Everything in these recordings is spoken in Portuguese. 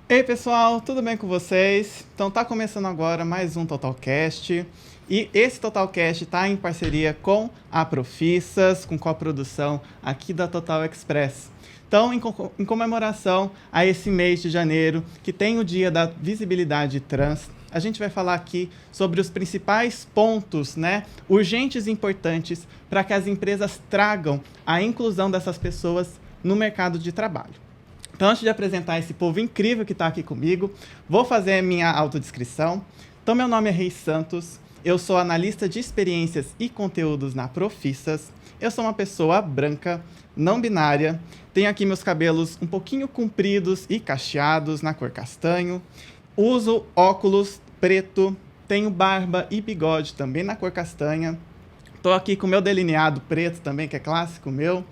Ei pessoal, tudo bem com vocês? Então tá começando agora mais um Totalcast. E esse Totalcast está em parceria com a Profissas, com coprodução aqui da Total Express. Então, em comemoração a esse mês de janeiro, que tem o Dia da Visibilidade Trans, a gente vai falar aqui sobre os principais pontos, urgentes e importantes para que as empresas tragam a inclusão dessas pessoas no mercado de trabalho. Então, antes de apresentar esse povo incrível que está aqui comigo, vou fazer a minha autodescrição. Então, meu nome é Rei Santos, eu sou analista de experiências e conteúdos na Profissas. Eu sou uma pessoa branca, não binária, tenho aqui meus cabelos um pouquinho compridos e cacheados na cor castanho, uso óculos preto, tenho barba e bigode também na cor castanha, estou aqui com meu delineado preto também, que é clássico meu.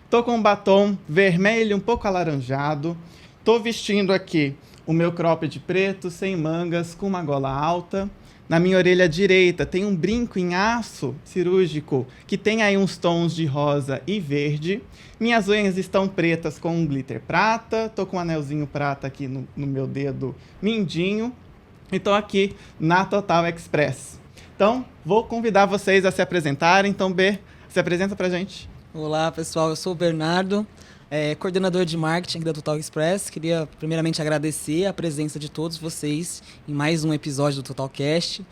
Tô com um batom vermelho, um pouco alaranjado. Tô vestindo aqui o meu cropped preto, sem mangas, com uma gola alta. Na minha orelha direita tem um brinco em aço cirúrgico, que tem aí uns tons de rosa e verde. Minhas unhas estão pretas com um glitter prata. Tô com um anelzinho prata aqui no meu dedo mindinho. E tô aqui na Total Express. Então, vou convidar vocês a se apresentarem. Então, B, se apresenta pra gente. Olá, pessoal. Eu sou o Bernardo, coordenador de marketing da Total Express. Queria, primeiramente, agradecer a presença de todos vocês em mais um episódio do Totalcast.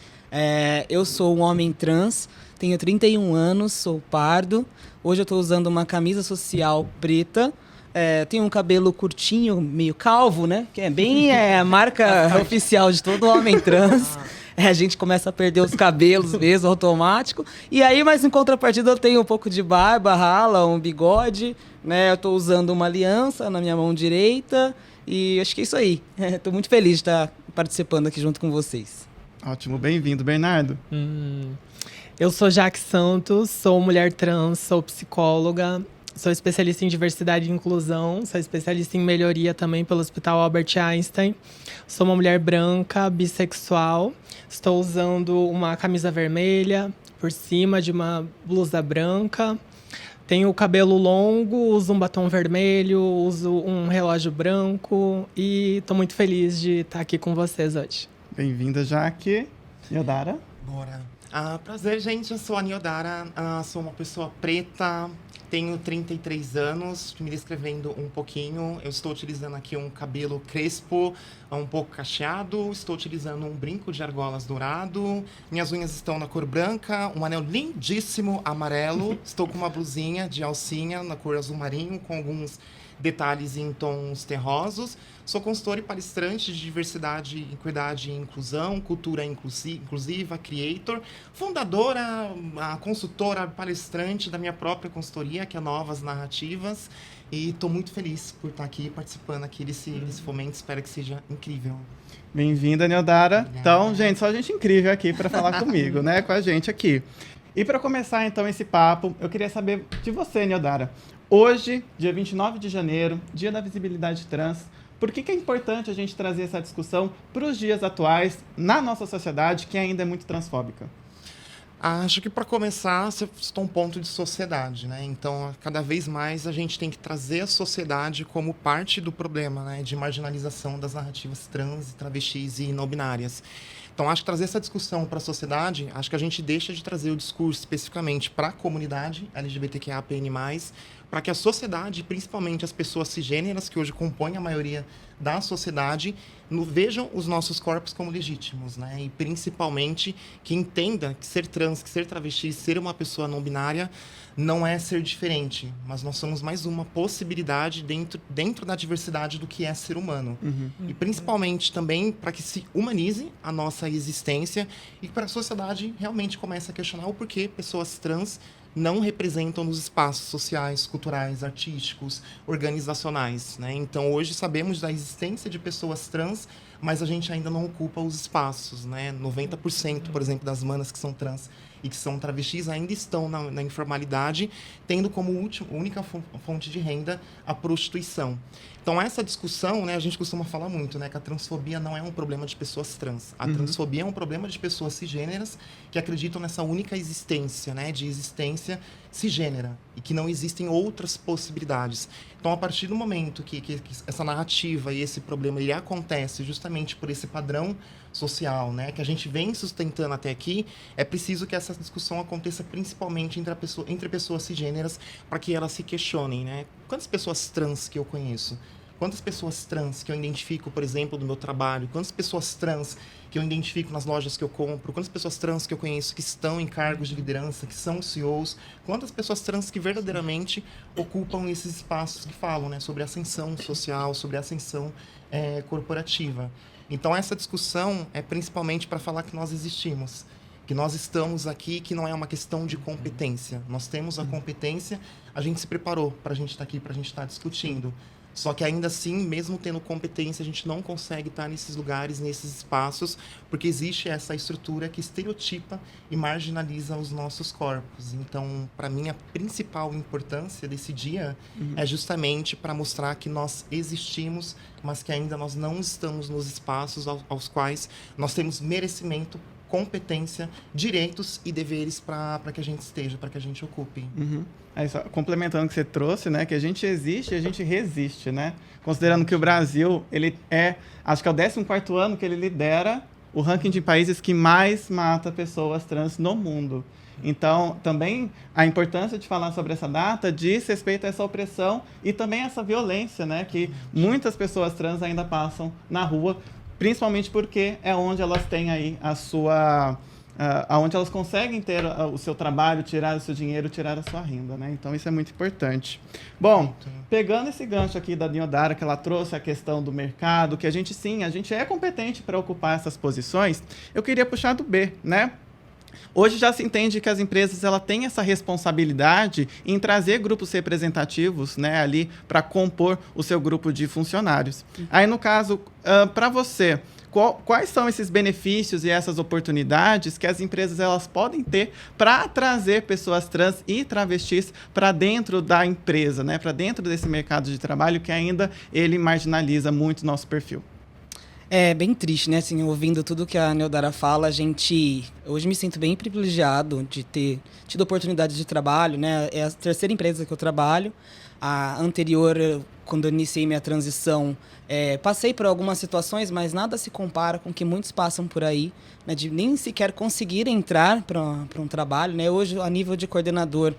Eu sou um homem trans, tenho 31 anos, sou pardo. Hoje eu estou usando uma camisa social preta. Tenho um cabelo curtinho, meio calvo, né? Que é bem a marca oficial de todo homem trans. A gente começa a perder os cabelos mesmo, automático. E aí, mas em contrapartida, eu tenho um pouco de barba, rala, um bigode, né? Eu tô usando uma aliança na minha mão direita e acho que é isso aí. Tô muito feliz de estar participando aqui junto com vocês. Ótimo, bem-vindo, Bernardo. Eu sou Jaque Santos, sou mulher trans, sou psicóloga, sou especialista em diversidade e inclusão, sou especialista em melhoria também pelo Hospital Albert Einstein. Sou uma mulher branca, bissexual. Estou usando uma camisa vermelha por cima de uma blusa branca. Tenho o cabelo longo, uso um batom vermelho, uso um relógio branco e estou muito feliz de estar aqui com vocês hoje. Bem-vinda, Jaque. Niodara? Bora. Prazer, gente. Eu sou a Niodara, sou uma pessoa preta, tenho 33 anos, me descrevendo um pouquinho. Eu estou utilizando aqui um cabelo crespo, um pouco cacheado. Estou utilizando um brinco de argolas dourado. Minhas unhas estão na cor branca, um anel lindíssimo amarelo. Estou com uma blusinha de alcinha na cor azul marinho, com alguns detalhes em tons terrosos. Sou consultora e palestrante de diversidade, equidade e inclusão, cultura inclusiva, creator, fundadora, consultora, palestrante da minha própria consultoria, que é Novas Narrativas. E estou muito feliz por estar aqui participando aqui desse momento. Espero que seja incrível. Bem-vinda, Niodara. Então, gente, só gente incrível aqui para falar comigo, com a gente aqui. E para começar, então, esse papo, eu queria saber de você, Niodara. Hoje, dia 29 de janeiro, Dia da Visibilidade Trans, por que é importante a gente trazer essa discussão para os dias atuais na nossa sociedade, que ainda é muito transfóbica? Acho que, para começar, você citou um ponto de sociedade, né? Então, cada vez mais a gente tem que trazer a sociedade como parte do problema, né? De marginalização das narrativas trans, travestis e não binárias. Então, acho que trazer essa discussão para a sociedade, acho que a gente deixa de trazer o discurso especificamente para a comunidade LGBTQIAPN+, para que a sociedade, principalmente as pessoas cisgêneras, que hoje compõem a maioria da sociedade, vejam os nossos corpos como legítimos, né? E principalmente que entenda que ser trans, que ser travesti, ser uma pessoa não binária não é ser diferente, mas nós somos mais uma possibilidade dentro da diversidade do que é ser humano. E principalmente também para que se humanize a nossa existência e para a sociedade realmente comece a questionar o porquê pessoas trans não representam nos espaços sociais, culturais, artísticos, organizacionais, né? Então, hoje sabemos da existência de pessoas trans, mas a gente ainda não ocupa os espaços, né? 90%, por exemplo, das manas que são trans e que são travestis ainda estão na informalidade, tendo como única fonte de renda a prostituição. Então, essa discussão, né, a gente costuma falar muito, né, que a transfobia não é um problema de pessoas trans. A transfobia é um problema de pessoas cisgêneras que acreditam nessa única existência, né, de existência cisgênera e que não existem outras possibilidades. Então, a partir do momento que essa narrativa e esse problema ele acontece justamente por esse padrão social, né, que a gente vem sustentando até aqui, é preciso que essa discussão aconteça principalmente entre pessoas cisgêneras, para que elas se questionem, né? Quantas pessoas trans que eu conheço? Quantas pessoas trans que eu identifico, por exemplo, do meu trabalho? Quantas pessoas trans que eu identifico nas lojas que eu compro? Quantas pessoas trans que eu conheço que estão em cargos de liderança, que são CEOs? Quantas pessoas trans que verdadeiramente ocupam esses espaços que falam, né, sobre ascensão social, sobre ascensão corporativa? Então, essa discussão é principalmente para falar que nós existimos, que nós estamos aqui, que não é uma questão de competência. Nós temos a competência, a gente se preparou para a gente estar aqui, para a gente estar discutindo. Só que ainda assim, mesmo tendo competência, a gente não consegue estar nesses lugares, nesses espaços, porque existe essa estrutura que estereotipa e marginaliza os nossos corpos. Então, para mim, a principal importância desse dia é justamente para mostrar que nós existimos, mas que ainda nós não estamos nos espaços aos quais nós temos merecimento, competência, direitos e deveres para que a gente esteja, para que a gente ocupe. Aí, só complementando o que você trouxe, né, que a gente existe e a gente resiste, né? Considerando que o Brasil, ele acho que é o 14º ano que ele lidera o ranking de países que mais mata pessoas trans no mundo. Então, também a importância de falar sobre essa data diz respeito a essa opressão e também essa violência, né, que muitas pessoas trans ainda passam na rua, principalmente porque é onde elas têm aí a sua... onde elas conseguem ter o seu trabalho, tirar o seu dinheiro, tirar a sua renda, né? Então, isso é muito importante. Bom, pegando esse gancho aqui da Niodara, que ela trouxe a questão do mercado, que a gente é competente para ocupar essas posições, eu queria puxar do B, né? Hoje já se entende que as empresas têm essa responsabilidade em trazer grupos representativos, né, ali para compor o seu grupo de funcionários. Aí, no caso, para você, quais são esses benefícios e essas oportunidades que as empresas podem ter para trazer pessoas trans e travestis para dentro da empresa, né, para dentro desse mercado de trabalho que ainda ele marginaliza muito o nosso perfil? É bem triste, né? Assim, ouvindo tudo que a Niodara fala, hoje me sinto bem privilegiado de ter tido oportunidade de trabalho, né? É a terceira empresa que eu trabalho. A anterior, quando eu iniciei minha transição, passei por algumas situações, mas nada se compara com o que muitos passam por aí, né, de nem sequer conseguir entrar para um trabalho, né? Hoje, a nível de coordenador,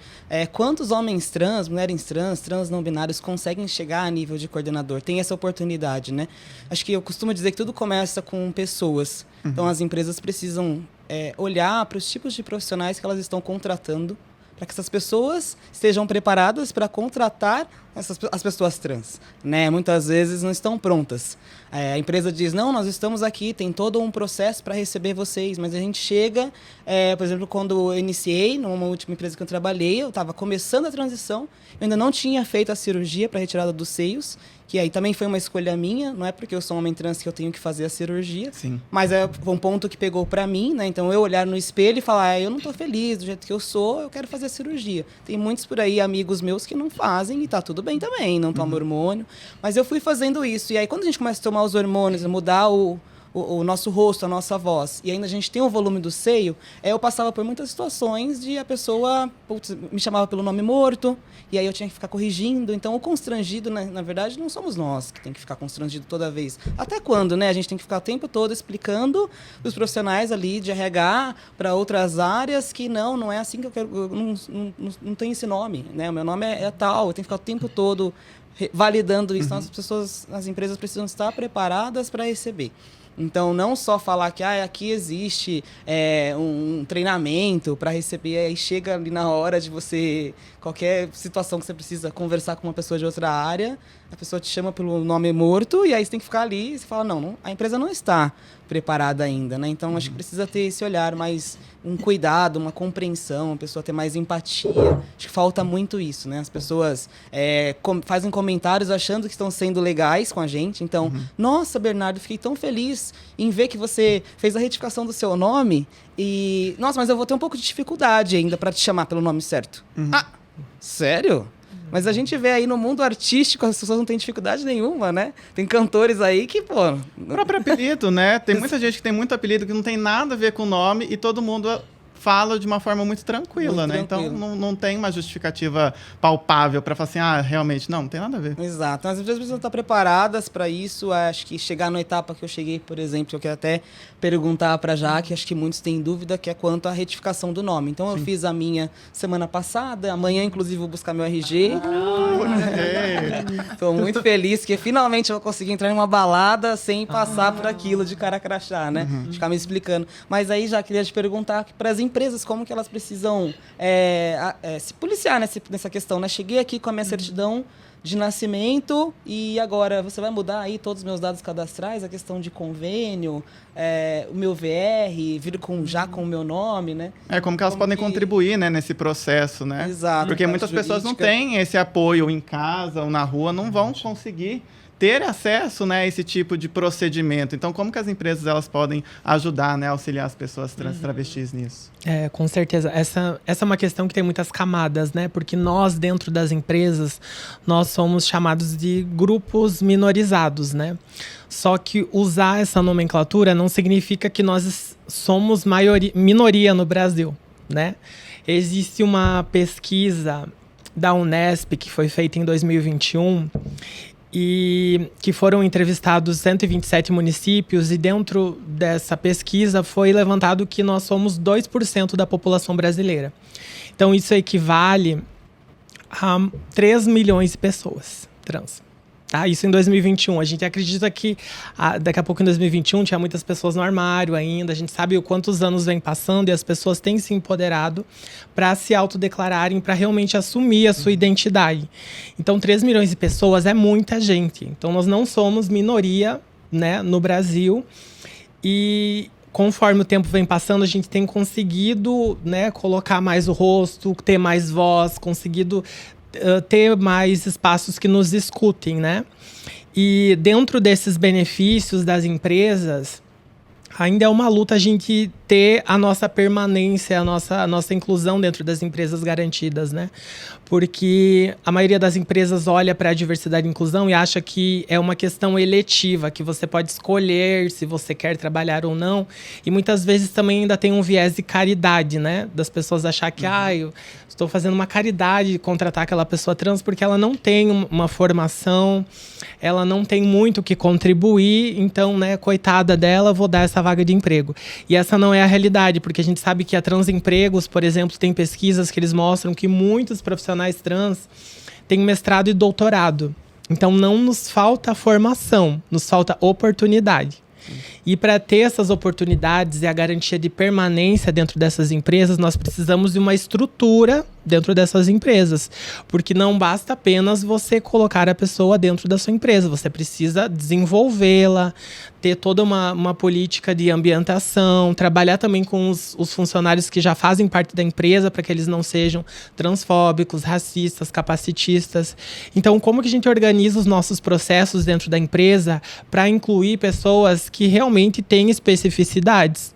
quantos homens trans, mulheres trans não binários conseguem chegar a nível de coordenador? Tem essa oportunidade, né? Acho que eu costumo dizer que tudo começa com pessoas. Então, as empresas precisam olhar para os tipos de profissionais que elas estão contratando, para que essas pessoas estejam preparadas para contratar as pessoas trans, né? Muitas vezes não estão prontas. A empresa diz, não, nós estamos aqui, tem todo um processo para receber vocês, mas a gente chega, por exemplo, quando eu iniciei, numa última empresa que eu trabalhei, eu estava começando a transição, eu ainda não tinha feito a cirurgia para retirada dos seios, que aí também foi uma escolha minha, não é porque eu sou um homem trans que eu tenho que fazer a cirurgia, Sim. Mas foi um ponto que pegou para mim, né? Então eu olhar no espelho e falar, eu não estou feliz do jeito que eu sou, eu quero fazer a cirurgia. Tem muitos por aí, amigos meus, que não fazem e tá tudo bem também, não toma hormônio, mas eu fui fazendo isso, e aí quando a gente começa a tomar os hormônios, mudar o nosso rosto, a nossa voz, e ainda a gente tem o volume do seio, eu passava por muitas situações de a pessoa me chamava pelo nome morto, e aí eu tinha que ficar corrigindo. Então o constrangido, na verdade, não somos nós que tem que ficar constrangido toda vez. Até quando, né? A gente tem que ficar o tempo todo explicando os profissionais ali de RH para outras áreas que não é assim que eu quero, não tem esse nome, né? O meu nome é tal, eu tenho que ficar o tempo todo validando isso. Então as empresas precisam estar preparadas para receber. Então, não só falar que aqui existe um treinamento para receber, aí chega ali na hora de você, qualquer situação que você precisa conversar com uma pessoa de outra área, a pessoa te chama pelo nome morto, e aí você tem que ficar ali e você fala, não, a empresa não está preparada ainda, né? Então, acho que precisa ter esse olhar mais, um cuidado, uma compreensão, a pessoa ter mais empatia. Acho que falta muito isso, né? As pessoas fazem comentários achando que estão sendo legais com a gente. Então, nossa, Bernardo, fiquei tão feliz em ver que você fez a retificação do seu nome e, nossa, mas eu vou ter um pouco de dificuldade ainda para te chamar pelo nome certo. Ah, sério? Mas a gente vê aí no mundo artístico, as pessoas não têm dificuldade nenhuma, né? Tem cantores aí que, pô... O próprio apelido, né? Tem muita gente que tem muito apelido que não tem nada a ver com o nome e todo mundo fala de uma forma muito tranquila, né? Então não tem uma justificativa palpável para falar assim, realmente, não tem nada a ver. Exato. As empresas precisam estar preparadas para isso. Acho que chegar na etapa que eu cheguei, por exemplo, eu quero até perguntar para a Jaque, acho que muitos têm dúvida, que é quanto à retificação do nome. Então, eu fiz a minha semana passada, amanhã, inclusive, vou buscar meu RG. Estou muito feliz, que finalmente eu vou conseguir entrar em uma balada sem passar por aquilo de cara crachá, né? Ficar me explicando. Mas aí, já queria te perguntar para as empresas, como que elas precisam se policiar nessa questão, né? Cheguei aqui com a minha certidão de nascimento e agora você vai mudar aí todos os meus dados cadastrais, a questão de convênio, o meu VR, vir já com o meu nome, né? Como que elas podem contribuir, né, nesse processo, né? Exato. Porque muitas pessoas não têm esse apoio em casa ou na rua, não vão conseguir ter acesso, né, a esse tipo de procedimento. Então, como que as empresas elas podem ajudar, né, auxiliar as pessoas travestis nisso? Com certeza. Essa é uma questão que tem muitas camadas, né? Porque nós, dentro das empresas, nós somos chamados de grupos minorizados, né? Só que usar essa nomenclatura não significa que nós somos minoria no Brasil, né? Existe uma pesquisa da Unesp que foi feita em 2021 e que foram entrevistados 127 municípios e dentro dessa pesquisa foi levantado que nós somos 2% da população brasileira. Então isso equivale a 3 milhões de pessoas trans. Tá? Isso em 2021. A gente acredita que daqui a pouco em 2021 tinha muitas pessoas no armário ainda. A gente sabe o quantos anos vem passando e as pessoas têm se empoderado para se autodeclararem, para realmente assumir a sua identidade. Então, 3 milhões de pessoas é muita gente. Então, nós não somos minoria, né, no Brasil. E conforme o tempo vem passando, a gente tem conseguido, né, colocar mais o rosto, ter mais voz, conseguido ter mais espaços que nos escutem, né? E dentro desses benefícios das empresas, ainda é uma luta a gente ter a nossa permanência, a nossa inclusão dentro das empresas garantidas, né? Porque a maioria das empresas olha para a diversidade e inclusão e acha que é uma questão eletiva, que você pode escolher se você quer trabalhar ou não. E muitas vezes também ainda tem um viés de caridade, né? Das pessoas achar que, eu estou fazendo uma caridade de contratar aquela pessoa trans porque ela não tem uma formação, ela não tem muito o que contribuir, então, né, coitada dela, vou dar essa vaga de emprego. E essa não é a realidade, porque a gente sabe que a Transempregos, por exemplo, tem pesquisas que eles mostram que muitos profissionais trans têm mestrado e doutorado. Então, não nos falta formação, nos falta oportunidade. E para ter essas oportunidades e a garantia de permanência dentro dessas empresas, nós precisamos de uma estrutura dentro dessas empresas. Porque não basta apenas você colocar a pessoa dentro da sua empresa. Você precisa desenvolvê-la, ter toda uma política de ambientação, trabalhar também com os funcionários que já fazem parte da empresa para que eles não sejam transfóbicos, racistas, capacitistas. Então, como que a gente organiza os nossos processos dentro da empresa para incluir pessoas que realmente têm especificidades?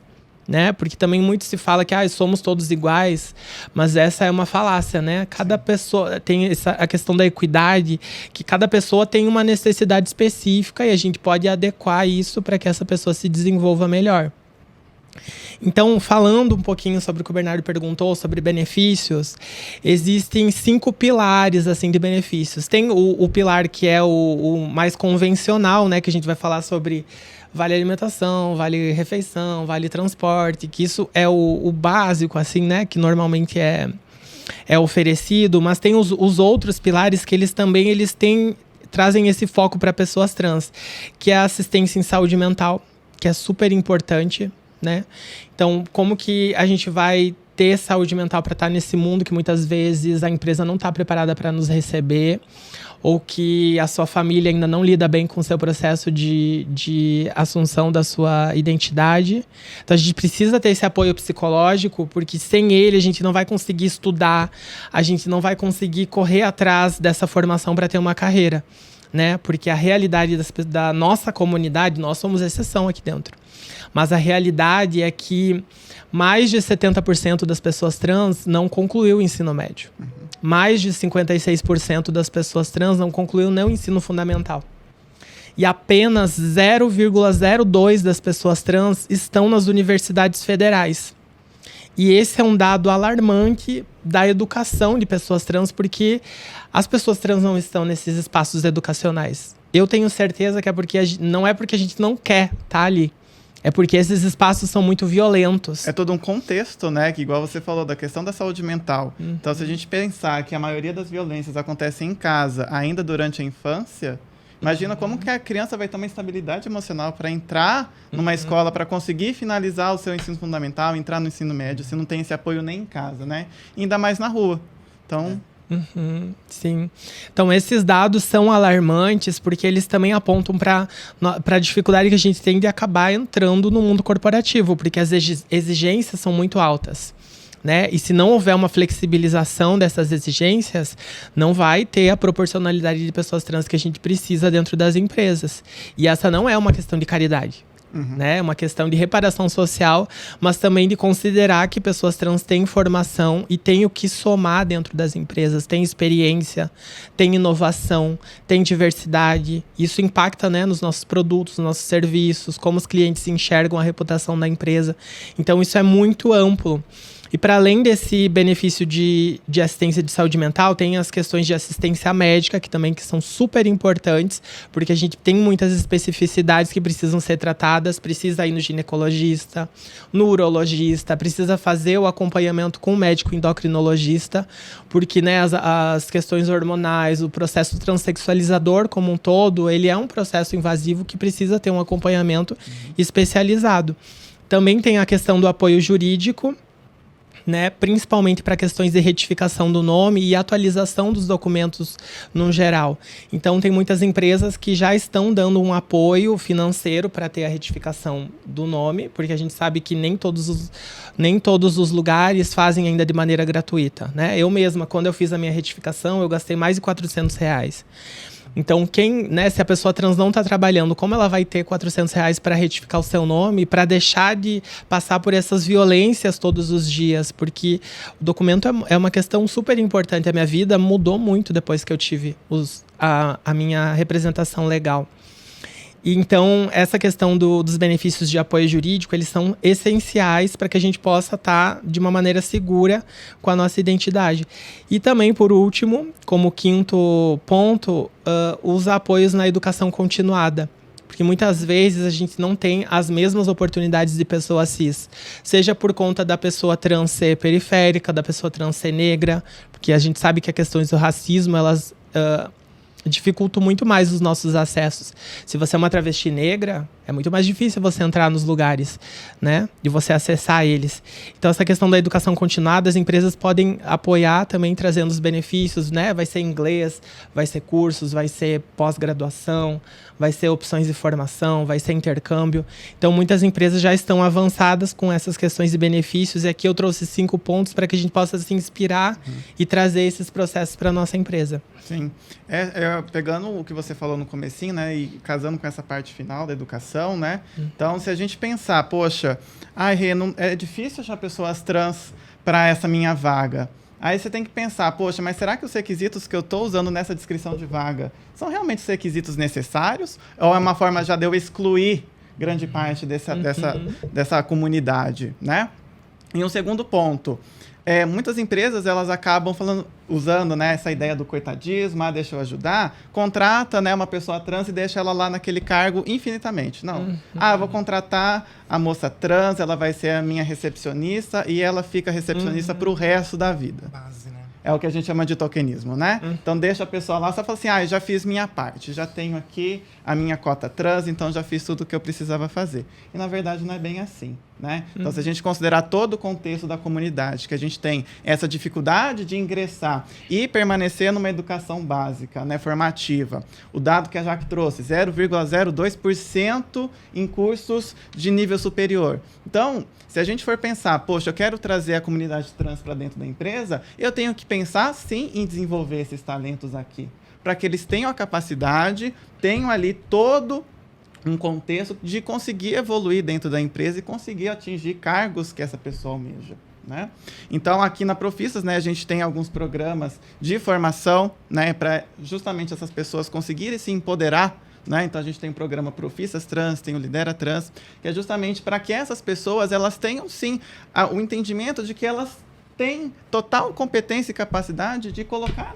Né? Porque também muito se fala que somos todos iguais, mas essa é uma falácia, né? Cada pessoa tem a questão da equidade, que cada pessoa tem uma necessidade específica e a gente pode adequar isso para que essa pessoa se desenvolva melhor. Então, falando um pouquinho sobre o que o Bernardo perguntou, sobre benefícios, existem 5 pilares assim, de benefícios. Tem o pilar que é o mais convencional, né? Que a gente vai falar sobre vale alimentação, vale refeição, vale transporte, que isso é o básico, assim, né? Que normalmente é oferecido, mas tem os outros pilares que eles trazem esse foco para pessoas trans, que é a assistência em saúde mental, que é super importante, né? Então, como que a gente vai ter saúde mental para estar nesse mundo que muitas vezes a empresa não está preparada para nos receber, ou que a sua família ainda não lida bem com o seu processo de assunção da sua identidade. Então, a gente precisa ter esse apoio psicológico, porque sem ele a gente não vai conseguir estudar, a gente não vai conseguir correr atrás dessa formação para ter uma carreira, né? Porque a realidade da nossa comunidade, nós somos exceção aqui dentro, mas a realidade é que mais de 70% das pessoas trans não concluiu o ensino médio. Mais de 56% das pessoas trans não concluiu nem o ensino fundamental. E apenas 0,02% das pessoas trans estão nas universidades federais. E esse é um dado alarmante da educação de pessoas trans, porque as pessoas trans não estão nesses espaços educacionais. Eu tenho certeza que é porque não é porque a gente não quer estar ali. É porque esses espaços são muito violentos. É todo um contexto, né? Que igual você falou, da questão da saúde mental. Então, se a gente pensar que a maioria das violências acontecem em casa, ainda durante a infância, imagina como que a criança vai ter uma estabilidade emocional para entrar numa escola, para conseguir finalizar o seu ensino fundamental, entrar no ensino médio, se não tem esse apoio nem em casa, né? E ainda mais na rua. Então... sim. Então, esses dados são alarmantes porque eles também apontam para a dificuldade que a gente tem de acabar entrando no mundo corporativo, porque as exigências são muito altas, né? E se não houver uma flexibilização dessas exigências, não vai ter a proporcionalidade de pessoas trans que a gente precisa dentro das empresas. E essa não é uma questão de caridade. Né? É uma questão de reparação social, mas também de considerar que pessoas trans têm formação e têm o que somar dentro das empresas, têm experiência, têm inovação, têm diversidade. Isso impacta, né, nos nossos produtos, nos nossos serviços, como os clientes enxergam a reputação da empresa. Então, isso é muito amplo. E para além desse benefício de assistência de saúde mental, tem as questões de assistência médica, que são super importantes, porque a gente tem muitas especificidades que precisam ser tratadas, precisa ir no ginecologista, no urologista, precisa fazer o acompanhamento com o médico endocrinologista, porque, né, as questões hormonais, o processo transexualizador como um todo, ele é um processo invasivo que precisa ter um acompanhamento especializado. Também tem a questão do apoio jurídico, né, principalmente para questões de retificação do nome e atualização dos documentos no geral. Então, tem muitas empresas que já estão dando um apoio financeiro para ter a retificação do nome, porque a gente sabe que nem todos os lugares fazem ainda de maneira gratuita, né? Eu mesma, quando eu fiz a minha retificação, eu gastei mais de R$400. Então, se a pessoa trans não está trabalhando, como ela vai ter R$400 para retificar o seu nome, para deixar de passar por essas violências todos os dias? Porque o documento é uma questão super importante. A minha vida mudou muito depois que eu tive a minha representação legal. E então, essa questão dos benefícios de apoio jurídico, eles são essenciais para que a gente possa estar de uma maneira segura com a nossa identidade. E também, por último, como quinto ponto, os apoios na educação continuada. Porque muitas vezes a gente não tem as mesmas oportunidades de pessoa cis. Seja por conta da pessoa trans ser periférica, da pessoa trans ser negra, porque a gente sabe que as questões do racismo, elas... dificulta muito mais os nossos acessos. Se você é uma travesti negra, é muito mais difícil você entrar nos lugares, né? De você acessar eles. Então, essa questão da educação continuada, as empresas podem apoiar também trazendo os benefícios, né? Vai ser inglês, vai ser cursos, vai ser pós-graduação, vai ser opções de formação, vai ser intercâmbio. Então, muitas empresas já estão avançadas com essas questões de benefícios. E aqui eu trouxe 5 pontos para que a gente possa se inspirar e trazer esses processos para a nossa empresa. Sim. Pegando o que você falou no comecinho, né, e casando com essa parte final da educação, né? Então, se a gente pensar, poxa, Rê, é difícil achar pessoas trans para essa minha vaga. Aí você tem que pensar, poxa, mas será que os requisitos que eu estou usando nessa descrição de vaga são realmente os requisitos necessários? Ou é uma forma já de eu excluir grande parte dessa comunidade, né? E um segundo ponto, muitas empresas elas acabam usando, né, essa ideia do coitadismo, deixa eu ajudar, contrata, né, uma pessoa trans e deixa ela lá naquele cargo infinitamente. Não. Eu vou contratar a moça trans, ela vai ser a minha recepcionista e ela fica recepcionista para o resto da vida. Base, né? É o que a gente chama de tokenismo, né? Então, deixa a pessoa lá, só fala assim, eu já fiz minha parte, já tenho aqui a minha cota trans, então já fiz tudo o que eu precisava fazer. E, na verdade, não é bem assim, né? Então, se a gente considerar todo o contexto da comunidade, que a gente tem essa dificuldade de ingressar e permanecer numa educação básica, né, formativa, o dado que a Jaque trouxe, 0,02% em cursos de nível superior. Então, se a gente for pensar, poxa, eu quero trazer a comunidade trans para dentro da empresa, eu tenho que pensar, sim, em desenvolver esses talentos aqui, para que eles tenham a capacidade, tenham ali todo um contexto de conseguir evoluir dentro da empresa e conseguir atingir cargos que essa pessoa almeja, né? Então, aqui na Profissas, né, a gente tem alguns programas de formação, né, para justamente essas pessoas conseguirem se empoderar né? Então a gente tem o programa Profissas Trans, tem o Lidera Trans, que é justamente para que essas pessoas elas tenham sim o entendimento de que elas têm total competência e capacidade de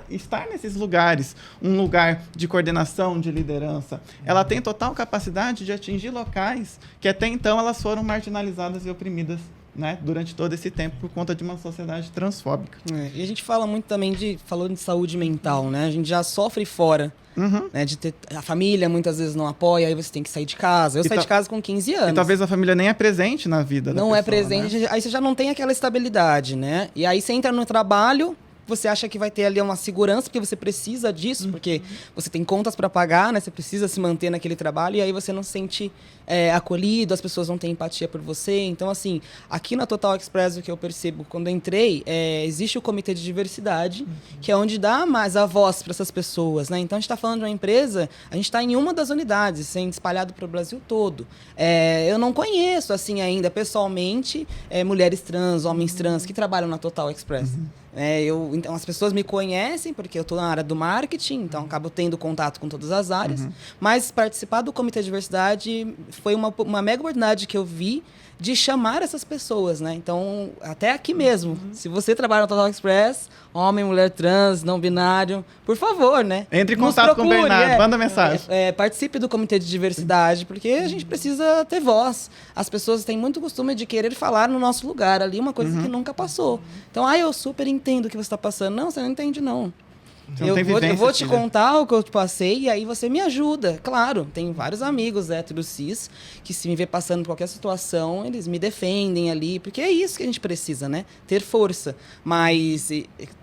estar nesses lugares, um lugar de coordenação, de liderança. Ela tem total capacidade de atingir locais que até então elas foram marginalizadas e oprimidas, né, durante todo esse tempo por conta de uma sociedade transfóbica. E a gente fala muito também falou de saúde mental, né? A gente já sofre fora, né? De ter, a família muitas vezes não apoia, aí você tem que sair de casa. Eu saí de casa com 15 anos. E talvez a família nem é presente na vida da pessoa. Não é presente, né? Aí você já não tem aquela estabilidade, né? E aí você entra no trabalho, você acha que vai ter ali uma segurança, porque você precisa disso, porque você tem contas para pagar, né? Você precisa se manter naquele trabalho, e aí você não se sente acolhido, as pessoas não têm empatia por você. Então, assim, aqui na Total Express, o que eu percebo quando eu entrei, existe o comitê de diversidade, que é onde dá mais a voz para essas pessoas, né? Então, a gente está falando de uma empresa, a gente está em uma das unidades, sendo espalhado para o Brasil todo. Eu não conheço, assim, ainda, pessoalmente, mulheres trans, homens trans, que trabalham na Total Express. Então, as pessoas me conhecem, porque eu estou na área do marketing, então acabo tendo contato com todas as áreas. Mas participar do Comitê de Diversidade foi uma mega oportunidade que eu vi de chamar essas pessoas, né? Então, até aqui mesmo, se você trabalha no Total Express, homem, mulher trans, não binário, por favor, né? Entre em contato com o Bernardo, manda mensagem. Participe do Comitê de Diversidade, porque a gente precisa ter voz. As pessoas têm muito costume de querer falar no nosso lugar ali, uma coisa que nunca passou. Então, eu super entendo o que você está passando. Não, você não entende, não. Eu vou te contar o que eu passei e aí você me ajuda. Claro, tem vários amigos héteros cis que se me vê passando por qualquer situação, eles me defendem ali, porque é isso que a gente precisa, né? Ter força. Mas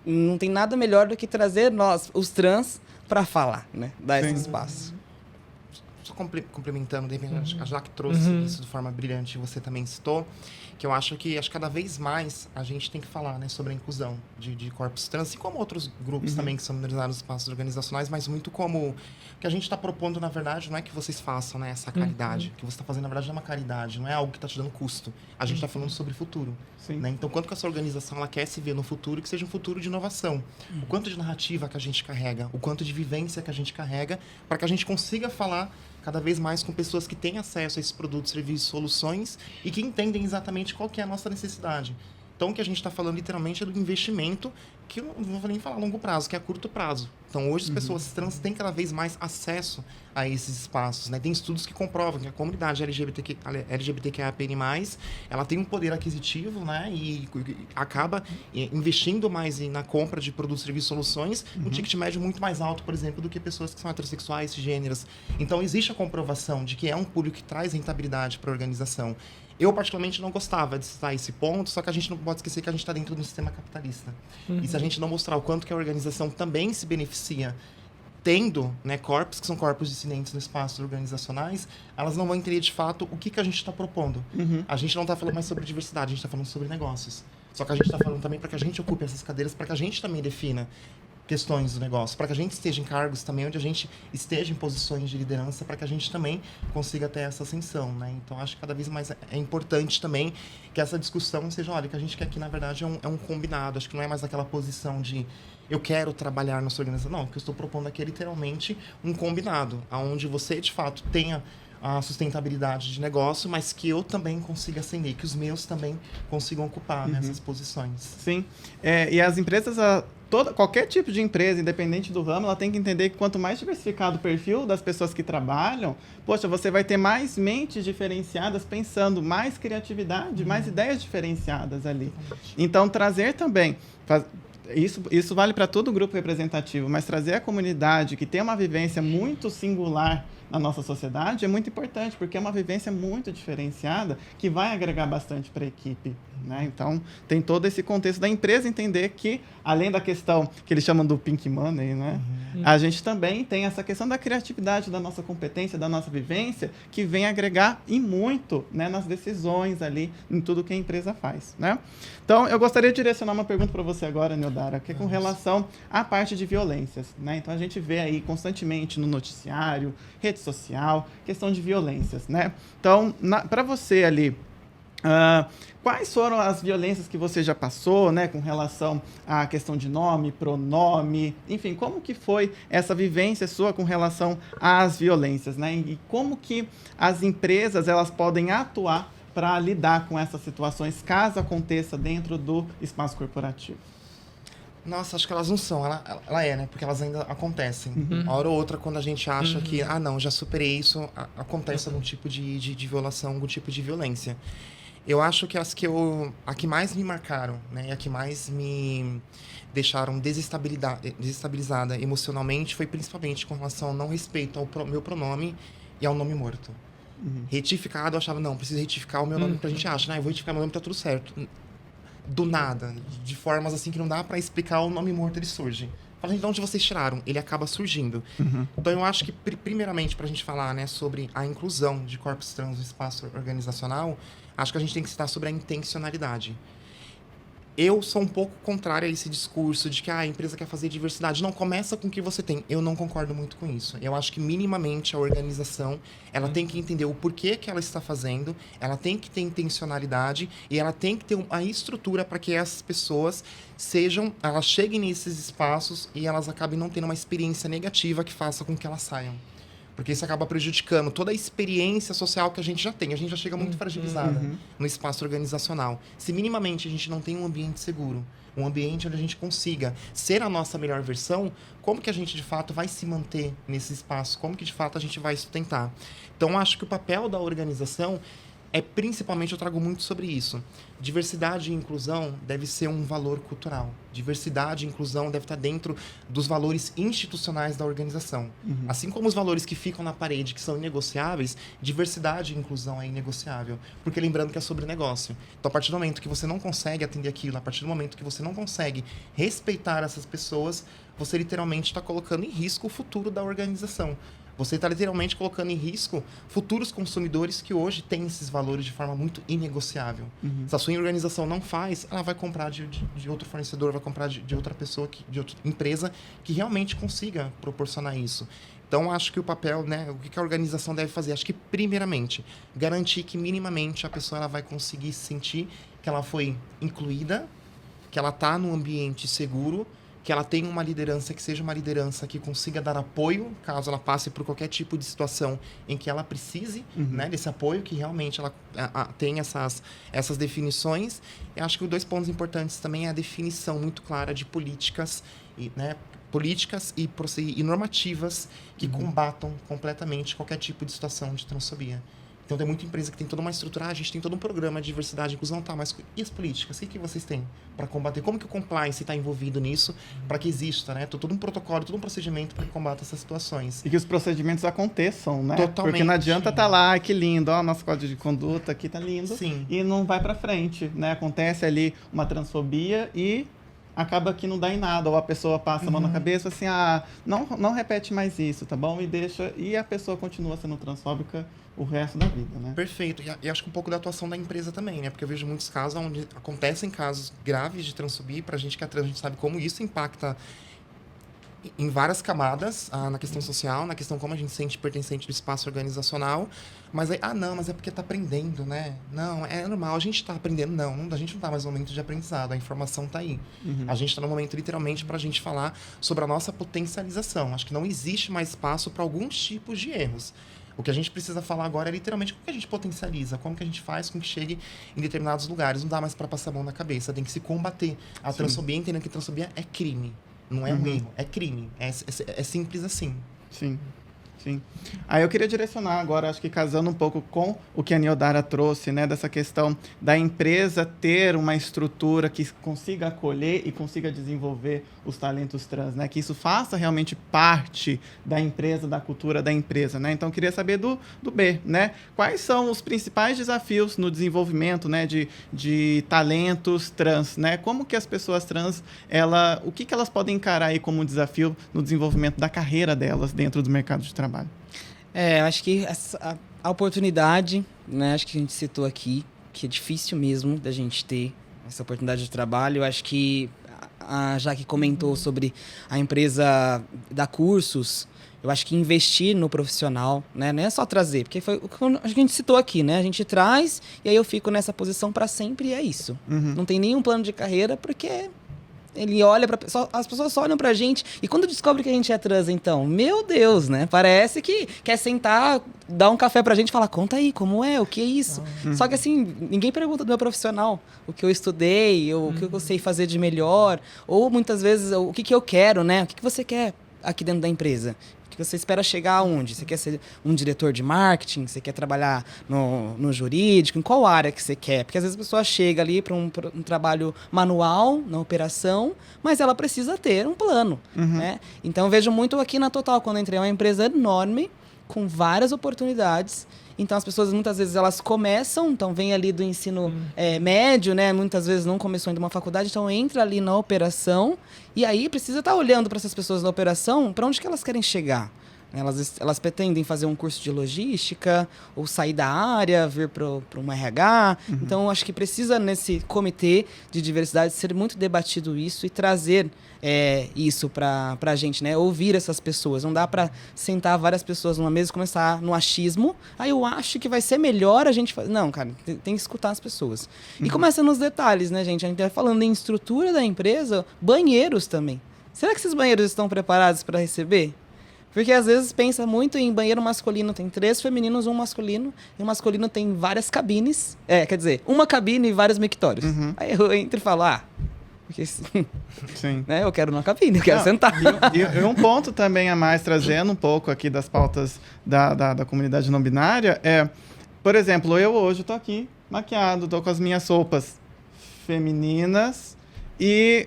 não tem nada melhor do que trazer nós, os trans, para falar, né? Dar esse espaço. Só complementando, de repente, a Jaque trouxe isso de forma brilhante, você também citou, que eu acho que cada vez mais a gente tem que falar, né, sobre a inclusão de corpos trans, assim como outros grupos também que são minorizados nos espaços organizacionais, mas muito como o que a gente está propondo, na verdade, não é que vocês façam, né, essa caridade. O que você está fazendo, na verdade, não é uma caridade, não é algo que está te dando custo. A gente está falando sobre futuro. Né? Então, quanto que essa organização ela quer se ver no futuro, que seja um futuro de inovação. O quanto de narrativa que a gente carrega, o quanto de vivência que a gente carrega, para que a gente consiga falar cada vez mais com pessoas que têm acesso a esses produtos, serviços, soluções e que entendem exatamente qual que é a nossa necessidade. Então, o que a gente está falando literalmente é do investimento, que eu não vou nem falar a longo prazo, que é a curto prazo. Então, hoje as pessoas trans têm cada vez mais acesso a esses espaços, né? Tem estudos que comprovam que a comunidade LGBTQIA+, ela tem um poder aquisitivo, né? E acaba investindo mais na compra de produtos, serviços, soluções, um ticket médio muito mais alto, por exemplo, do que pessoas que são heterossexuais, cisgêneras. Então, existe a comprovação de que é um público que traz rentabilidade para a organização. Eu, particularmente, não gostava de citar esse ponto, só que a gente não pode esquecer que a gente está dentro de um sistema capitalista. E se a gente não mostrar o quanto que a organização também se beneficia tendo, né, corpos que são corpos dissidentes no espaço organizacionais, elas não vão entender, de fato, o que a gente está propondo. A gente não está falando mais sobre diversidade, a gente está falando sobre negócios. Só que a gente está falando também para que a gente ocupe essas cadeiras, para que a gente também defina questões do negócio, para que a gente esteja em cargos também, onde a gente esteja em posições de liderança, para que a gente também consiga ter essa ascensão, né? Então, acho que cada vez mais é importante também que essa discussão seja, olha, que a gente quer aqui, na verdade, é um combinado. Acho que não é mais aquela posição de eu quero trabalhar na sua organização. Não, o que eu estou propondo aqui é literalmente um combinado, onde você, de fato, tenha a sustentabilidade de negócio, mas que eu também consiga ascender, que os meus também consigam ocupar nessas posições. Sim. E as empresas... qualquer tipo de empresa, independente do ramo, ela tem que entender que quanto mais diversificado o perfil das pessoas que trabalham, poxa, você vai ter mais mentes diferenciadas pensando, mais criatividade, mais ideias diferenciadas ali. Então, trazer também... Isso vale para todo o grupo representativo, mas trazer a comunidade que tem uma vivência muito singular na nossa sociedade é muito importante, porque é uma vivência muito diferenciada que vai agregar bastante para a equipe, né? Então, tem todo esse contexto da empresa entender que, além da questão que eles chamam do pink money, né? A gente também tem essa questão da criatividade, da nossa competência, da nossa vivência, que vem agregar e muito, né, nas decisões ali, em tudo que a empresa faz, né? Então, eu gostaria de direcionar uma pergunta para você agora, Nildara, que é com relação à parte de violências, né? Então, a gente vê aí constantemente no noticiário, rede social, questão de violências, né? Então, para você ali, Quais foram as violências que você já passou, né, com relação à questão de nome, pronome, enfim, como que foi essa vivência sua com relação às violências, né, e como que as empresas elas podem atuar para lidar com essas situações caso aconteça dentro do espaço corporativo? Nossa, acho que elas não são. Ela é, né? Porque elas ainda acontecem. Uma hora ou outra, quando a gente acha que, não, já superei isso, acontece algum tipo de violação, algum tipo de violência. Eu acho que a que mais me marcaram, né? E a que mais me deixaram desestabilizada emocionalmente foi principalmente com relação ao não respeito ao meu pronome e ao nome morto. Retificado, eu achava, não, preciso retificar o meu nome, porque a gente acha, né? Eu vou retificar meu nome, tá tudo certo. Do nada, de formas assim que não dá para explicar, o nome morto ele surge. Fala, de onde vocês tiraram? Ele acaba surgindo. Então eu acho que primeiramente para a gente falar, né, sobre a inclusão de corpos trans no espaço organizacional, acho que a gente tem que citar sobre a intencionalidade. Eu sou um pouco contrário a esse discurso de que a empresa quer fazer diversidade. Não, começa com o que você tem. Eu não concordo muito com isso. Eu acho que minimamente a organização ela tem que entender o porquê que ela está fazendo, ela tem que ter intencionalidade e ela tem que ter uma estrutura para que essas pessoas elas cheguem nesses espaços e elas acabem não tendo uma experiência negativa que faça com que elas saiam. Porque isso acaba prejudicando toda a experiência social que a gente já tem. A gente já chega muito fragilizada no espaço organizacional. Se minimamente a gente não tem um ambiente seguro, um ambiente onde a gente consiga ser a nossa melhor versão, como que a gente, de fato, vai se manter nesse espaço? Como que, de fato, a gente vai sustentar? Então, acho que o papel da organização principalmente, eu trago muito sobre isso. Diversidade e inclusão deve ser um valor cultural. Diversidade e inclusão deve estar dentro dos valores institucionais da organização. Assim como os valores que ficam na parede, que são inegociáveis, diversidade e inclusão é inegociável. Porque lembrando que é sobre negócio. Então, a partir do momento que você não consegue atender aquilo, a partir do momento que você não consegue respeitar essas pessoas, você literalmente está colocando em risco o futuro da organização. Você está literalmente colocando em risco futuros consumidores que hoje têm esses valores de forma muito inegociável. Se a sua organização não faz, ela vai comprar de outro fornecedor, vai comprar de outra pessoa, de outra empresa que realmente consiga proporcionar isso. Então, acho que o papel, né, o que a organização deve fazer? Acho que, primeiramente, garantir que minimamente a pessoa ela vai conseguir sentir que ela foi incluída, que ela está num ambiente seguro, que ela tenha uma liderança que seja uma liderança que consiga dar apoio, caso ela passe por qualquer tipo de situação em que ela precise, né, desse apoio, que realmente ela tem essas definições. Eu acho que os 2 pontos importantes também é a definição muito clara de políticas e normativas que combatam completamente qualquer tipo de situação de transfobia. Então, tem muita empresa que tem toda uma estrutura, a gente tem todo um programa de diversidade e inclusão, tá, mas e as políticas? O que vocês têm para combater? Como que o compliance está envolvido nisso para que exista, né? Todo um protocolo, todo um procedimento para que combata essas situações. E que os procedimentos aconteçam, né? Totalmente. Porque não adianta estar lá, que lindo, ó, nosso código de conduta aqui tá lindo, Sim. E não vai para frente, né? Acontece ali uma transfobia e acaba que não dá em nada, ou a pessoa passa a mão na cabeça assim, não repete mais isso, tá bom? E a pessoa continua sendo transfóbica o resto da vida, né? Perfeito. E acho que um pouco da atuação da empresa também, né? Porque eu vejo muitos casos onde acontecem casos graves de transfobia, e pra gente que é trans, a gente sabe como isso impacta em várias camadas, na questão social, na questão como a gente se sente pertencente do espaço organizacional, mas aí, mas é porque tá aprendendo, né? Não, é normal, a gente tá aprendendo. Não, a gente não tá mais no momento de aprendizado, a informação tá aí. A gente tá no momento, literalmente, pra gente falar sobre a nossa potencialização. Acho que não existe mais espaço para alguns tipos de erros. O que a gente precisa falar agora é literalmente como que a gente potencializa, como que a gente faz com que chegue em determinados lugares. Não dá mais para passar a mão na cabeça, tem que se combater. A transfobia, entendendo que transfobia é crime. Não é um erro, é crime. É simples assim. Sim. Aí eu queria direcionar agora, acho que casando um pouco com o que a Niodara trouxe, né, dessa questão da empresa ter uma estrutura que consiga acolher e consiga desenvolver os talentos trans, né, que isso faça realmente parte da empresa, da cultura da empresa, né. Então, eu queria saber do B, né, quais são os principais desafios no desenvolvimento, né, de talentos trans, né, como que as pessoas trans, o que elas podem encarar aí como desafio no desenvolvimento da carreira delas dentro do mercado de trabalho? Acho que a oportunidade, né, acho que a gente citou aqui, que é difícil mesmo da gente ter essa oportunidade de trabalho. Eu acho que a Jaque comentou sobre a empresa dar cursos. Eu acho que investir no profissional, né? Não é só trazer, porque foi o que a gente citou aqui, né? A gente traz e aí eu fico nessa posição para sempre e é isso. Não tem nenhum plano de carreira, porque ele olha para as pessoas só olham pra gente e quando descobre que a gente é trans, então, meu Deus, né? Parece que quer sentar, dar um café pra gente e falar, conta aí, como é, o que é isso? Só que assim, ninguém pergunta do meu profissional, o que eu estudei, ou o que eu sei fazer de melhor, ou muitas vezes o que eu quero, né? O que você quer aqui dentro da empresa? Que você espera chegar aonde? Você quer ser um diretor de marketing? Você quer trabalhar no jurídico? Em qual área que você quer? Porque às vezes a pessoa chega ali para um trabalho manual, na operação, mas ela precisa ter um plano. Né? Então eu vejo muito aqui na Total, quando eu entrei, é uma empresa enorme, com várias oportunidades. Então as pessoas muitas vezes elas começam, então vem ali do ensino médio, né? Muitas vezes não começou ainda uma faculdade, então entra ali na operação e aí precisa estar olhando para essas pessoas na operação, para onde que elas querem chegar. Elas pretendem fazer um curso de logística ou sair da área, vir para um RH. Então acho que precisa nesse comitê de diversidade ser muito debatido isso e trazer isso para a gente, né? Ouvir essas pessoas. Não dá para sentar várias pessoas numa mesa e começar no achismo. Eu acho que vai ser melhor a gente fazer. Não, cara, tem que escutar as pessoas. E começa nos detalhes, né, gente? A gente está falando em estrutura da empresa, banheiros também. Será que esses banheiros estão preparados para receber? Porque às vezes pensa muito em banheiro masculino, tem 3 femininos, 1 masculino, e o masculino tem várias cabines. Quer dizer, uma cabine e vários mictórios. Aí eu entro e falo, porque Sim. Né, eu quero na cabine, eu quero sentar. E um ponto também a mais, trazendo um pouco aqui das pautas da comunidade não binária, por exemplo, eu hoje estou aqui maquiado, estou com as minhas roupas femininas e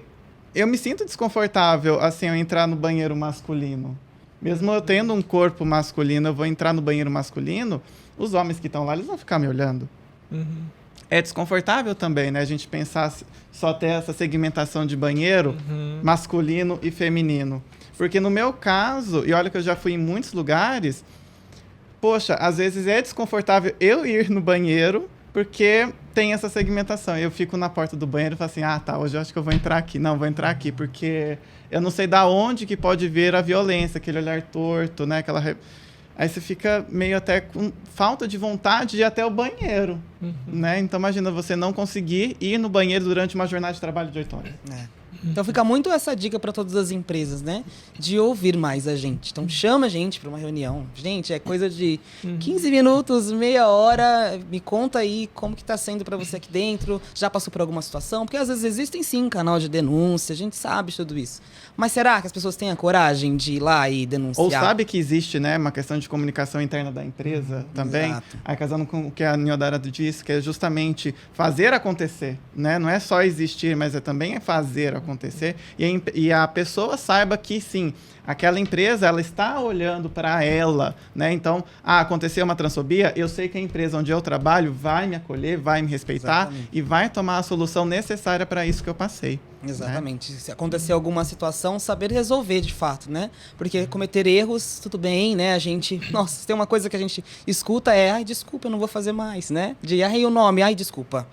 eu me sinto desconfortável, assim, eu entrar no banheiro masculino. Mesmo eu tendo um corpo masculino, eu vou entrar no banheiro masculino, os homens que estão lá, eles vão ficar me olhando. É desconfortável também, né? A gente pensar só ter essa segmentação de banheiro masculino e feminino. Porque no meu caso, e olha que eu já fui em muitos lugares, poxa, às vezes é desconfortável eu ir no banheiro porque tem essa segmentação. Eu fico na porta do banheiro e falo assim, hoje eu acho que eu vou entrar aqui. Não, vou entrar aqui porque eu não sei da onde que pode vir a violência, aquele olhar torto, né? Aí você fica meio até com falta de vontade de ir até o banheiro, né? Então imagina você não conseguir ir no banheiro durante uma jornada de trabalho de 8 horas. Então fica muito essa dica para todas as empresas, né? De ouvir mais a gente. Então chama a gente para uma reunião. Gente, é coisa de 15 minutos, meia hora. Me conta aí como que tá sendo para você aqui dentro. Já passou por alguma situação? Porque às vezes existem sim canal de denúncia, a gente sabe tudo isso. Mas será que as pessoas têm a coragem de ir lá e denunciar? Ou sabe que existe, né, uma questão de comunicação interna da empresa também. Exato. Aí casando com o que a Niodara disse, que é justamente fazer acontecer, né? Não é só existir, mas também fazer acontecer. E a pessoa saiba que, sim, aquela empresa, ela está olhando para ela, né? Então, aconteceu uma transfobia, eu sei que a empresa onde eu trabalho vai me acolher, vai me respeitar. Exatamente. E vai tomar a solução necessária para isso que eu passei. Exatamente. Né? Se acontecer alguma situação, saber resolver de fato, né? Porque cometer erros, tudo bem, né? A gente... Nossa, se tem uma coisa que a gente escuta desculpa, eu não vou fazer mais, né? Errei o nome, desculpa,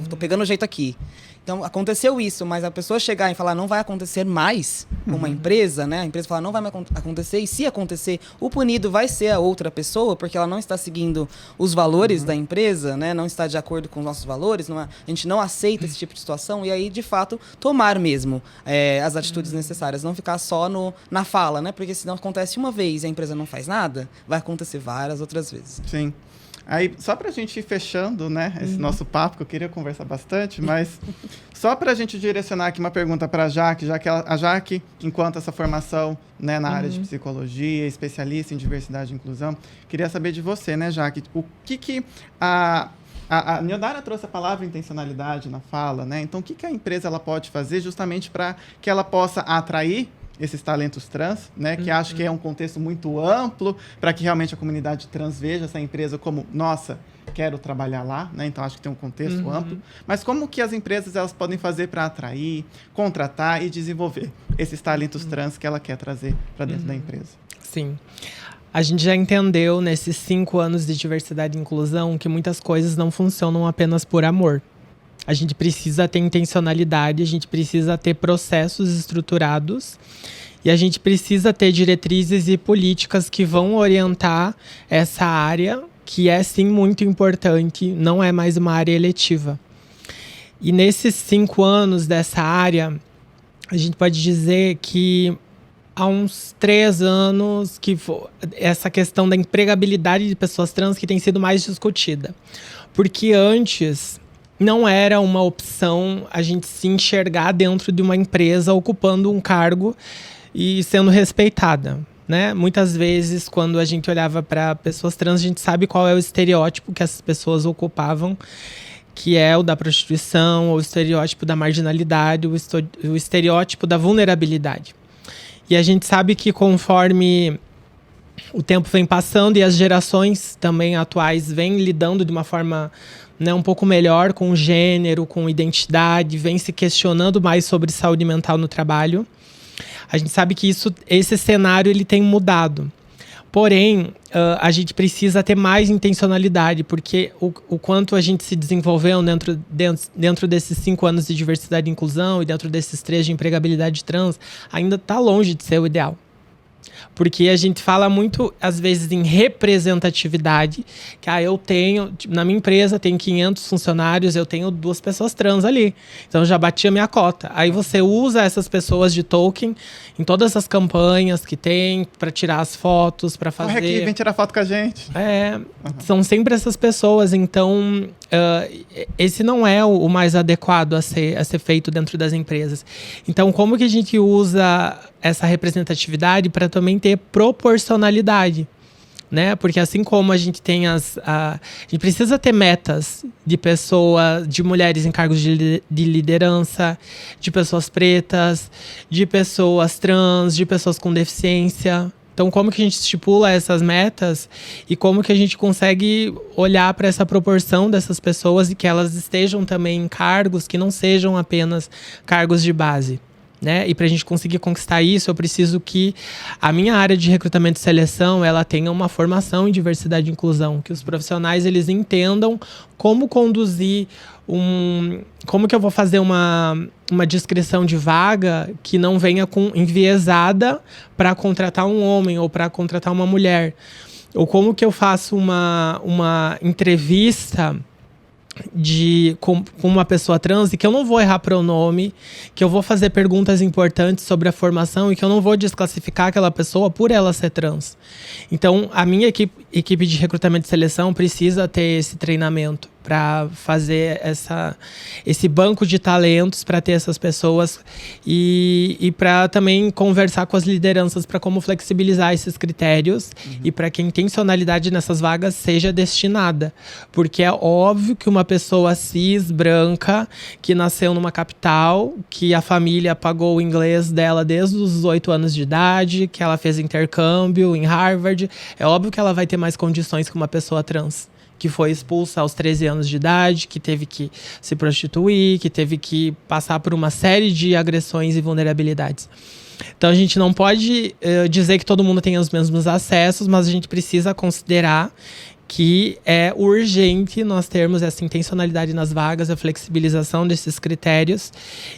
tô pegando o jeito aqui. Então, aconteceu isso, mas a pessoa chegar e falar não vai acontecer mais com uma empresa, né? A empresa fala não vai mais acontecer, e se acontecer, o punido vai ser a outra pessoa, porque ela não está seguindo os valores da empresa, né? Não está de acordo com os nossos valores, a gente não aceita esse tipo de situação, e aí, de fato, tomar mesmo as atitudes necessárias, não ficar só na fala, né? Porque se não acontece uma vez e a empresa não faz nada, vai acontecer várias outras vezes. Sim. Aí, só para a gente ir fechando, né, esse nosso papo, que eu queria conversar bastante, mas só para a gente direcionar aqui uma pergunta para a Jaque, a Jaque, enquanto essa formação, né, na área de psicologia, especialista em diversidade e inclusão, queria saber de você, né, Jaque, o que a Niodara trouxe a palavra intencionalidade na fala, né? Então, o que a empresa ela pode fazer justamente para que ela possa atrair esses talentos trans, né? Que acho que é um contexto muito amplo para que realmente a comunidade trans veja essa empresa como, nossa, quero trabalhar lá, né? Então acho que tem um contexto amplo. Mas como que as empresas elas podem fazer para atrair, contratar e desenvolver esses talentos trans que ela quer trazer para dentro da empresa? Sim. A gente já entendeu nesses 5 anos de diversidade e inclusão que muitas coisas não funcionam apenas por amor. A gente precisa ter intencionalidade, a gente precisa ter processos estruturados e a gente precisa ter diretrizes e políticas que vão orientar essa área, que é sim muito importante, não é mais uma área eletiva. E nesses 5 anos dessa área, a gente pode dizer que há uns 3 anos que essa questão da empregabilidade de pessoas trans que tem sido mais discutida. Porque antes não era uma opção a gente se enxergar dentro de uma empresa ocupando um cargo e sendo respeitada, né? Muitas vezes, quando a gente olhava para pessoas trans, a gente sabe qual é o estereótipo que essas pessoas ocupavam, que é o da prostituição, o estereótipo da marginalidade, o estereótipo da vulnerabilidade. E a gente sabe que conforme o tempo vem passando e as gerações também atuais vêm lidando de uma forma, né, um pouco melhor com o gênero, com identidade, vem se questionando mais sobre saúde mental no trabalho, a gente sabe que esse cenário ele tem mudado. Porém, a gente precisa ter mais intencionalidade, porque o quanto a gente se desenvolveu dentro desses 5 anos de diversidade e inclusão e dentro desses 3 de empregabilidade trans, ainda está longe de ser o ideal. Porque a gente fala muito, às vezes, em representatividade, que eu tenho, na minha empresa tem 500 funcionários, eu tenho 2 pessoas trans ali. Então, eu já bati a minha cota. Aí você usa essas pessoas de token em todas as campanhas que tem, para tirar as fotos, para fazer... Corre aqui, vem tirar foto com a gente. São sempre essas pessoas. Então, esse não é o mais adequado a ser feito dentro das empresas. Então, como que a gente usa essa representatividade para também ter proporcionalidade, né? Porque assim como a gente tem a gente precisa ter metas de mulheres em cargos de liderança, de pessoas pretas, de pessoas trans, de pessoas com deficiência. Então, como que a gente estipula essas metas e como que a gente consegue olhar para essa proporção dessas pessoas e que elas estejam também em cargos que não sejam apenas cargos de base, né? E para a gente conseguir conquistar isso, eu preciso que a minha área de recrutamento e seleção ela tenha uma formação em diversidade e inclusão, que os profissionais eles entendam como conduzir como que eu vou fazer uma descrição de vaga que não venha enviesada para contratar um homem ou para contratar uma mulher, ou como que eu faço uma entrevista com uma pessoa trans e que eu não vou errar pronome, que eu vou fazer perguntas importantes sobre a formação e que eu não vou desclassificar aquela pessoa por ela ser trans. Então, a minha equipe de recrutamento e seleção precisa ter esse treinamento para fazer esse banco de talentos para ter essas pessoas e para também conversar com as lideranças para como flexibilizar esses critérios e para que a intencionalidade nessas vagas seja destinada. Porque é óbvio que uma pessoa cis, branca, que nasceu numa capital, que a família pagou o inglês dela desde os 8 anos de idade, que ela fez intercâmbio em Harvard, é óbvio que ela vai ter mais condições que uma pessoa trans, que foi expulsa aos 13 anos de idade, que teve que se prostituir, que teve que passar por uma série de agressões e vulnerabilidades. Então, a gente não pode dizer que todo mundo tem os mesmos acessos, mas a gente precisa considerar que é urgente nós termos essa intencionalidade nas vagas, a flexibilização desses critérios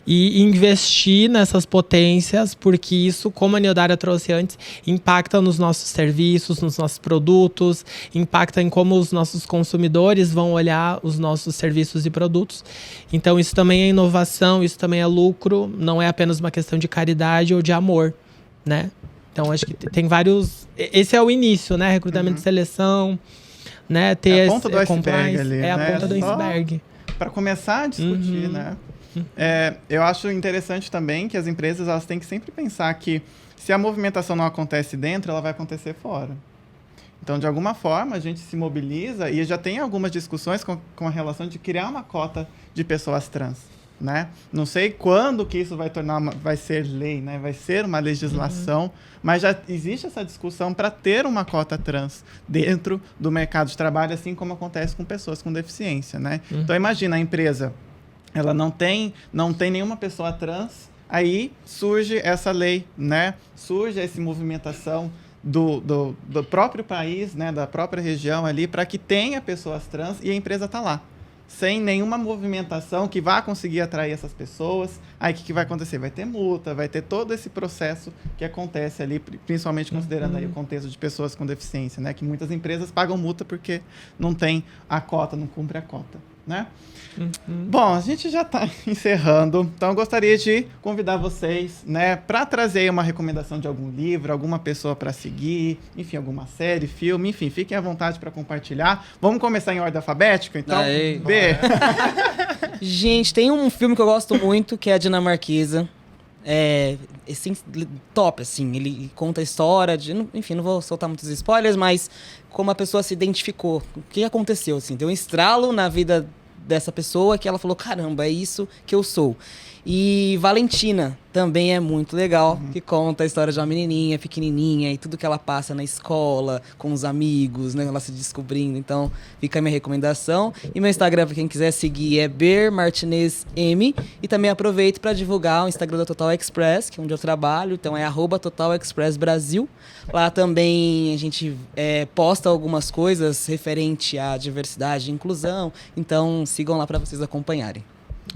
e investir nessas potências, porque isso, como a Nildara trouxe antes, impacta nos nossos serviços, nos nossos produtos, impacta em como os nossos consumidores vão olhar os nossos serviços e produtos. Então, isso também é inovação, isso também é lucro, não é apenas uma questão de caridade ou de amor, né? Então, acho que tem vários... Esse é o início, né? Recrutamento e seleção... Né, ter a ponta do iceberg ali, a ponta do iceberg. Para começar a discutir, né? Eu acho interessante também que as empresas elas têm que sempre pensar que se a movimentação não acontece dentro, ela vai acontecer fora. Então, de alguma forma, a gente se mobiliza e já tem algumas discussões com a relação de criar uma cota de pessoas trans, né? Não sei quando que isso vai ser lei, né? Vai ser uma legislação, mas já existe essa discussão para ter uma cota trans dentro do mercado de trabalho, assim como acontece com pessoas com deficiência, né? Então, imagina, a empresa, ela não tem nenhuma pessoa trans, aí surge essa lei, né? Surge essa movimentação do próprio país, né? Da própria região ali, para que tenha pessoas trans e a empresa está lá. sem nenhuma movimentação que vá conseguir atrair essas pessoas, aí o que vai acontecer? Vai ter multa, vai ter todo esse processo que acontece ali, principalmente considerando aí o contexto de pessoas com deficiência, né? Que muitas empresas pagam multa porque não tem a cota, não cumpre a cota, né? Bom, a gente já está encerrando, então eu gostaria de convidar vocês, né, para trazer uma recomendação de algum livro, alguma pessoa para seguir, enfim, alguma série, filme, enfim, fiquem à vontade para compartilhar. Vamos começar em ordem alfabética, então? Aê. B. Gente, tem um filme que eu gosto muito, que é a Dinamarquesa. Assim, top, assim. Ele conta a história de... Enfim, não vou soltar muitos spoilers, mas como a pessoa se identificou. O que aconteceu, assim? Deu um estralo na vida dessa pessoa que ela falou, caramba, é isso que eu sou. E Valentina também é muito legal, que conta a história de uma menininha pequenininha e tudo que ela passa na escola, com os amigos, né, ela se descobrindo. Então, fica a minha recomendação. E meu Instagram, para quem quiser seguir, é bermartinezm. E também aproveito para divulgar o Instagram da Total Express, que é onde eu trabalho. Então, é @TotalExpressBrasil. Lá também a gente posta algumas coisas referente à diversidade e inclusão. Então, sigam lá para vocês acompanharem.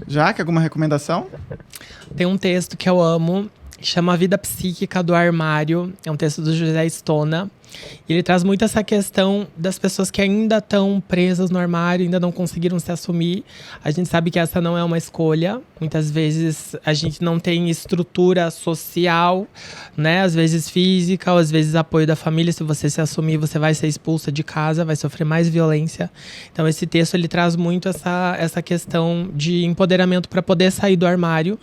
Jaque, alguma recomendação? Tem um texto que eu amo, que chama A Vida Psíquica do Armário. É um texto do José Stona. Ele traz muito essa questão das pessoas que ainda estão presas no armário, ainda não conseguiram se assumir. A gente sabe que essa não é uma escolha. Muitas vezes a gente não tem estrutura social, né? Às vezes física, ou às vezes apoio da família. Se você se assumir, você vai ser expulsa de casa, vai sofrer mais violência. Então esse texto ele traz muito essa questão de empoderamento para poder sair do armário.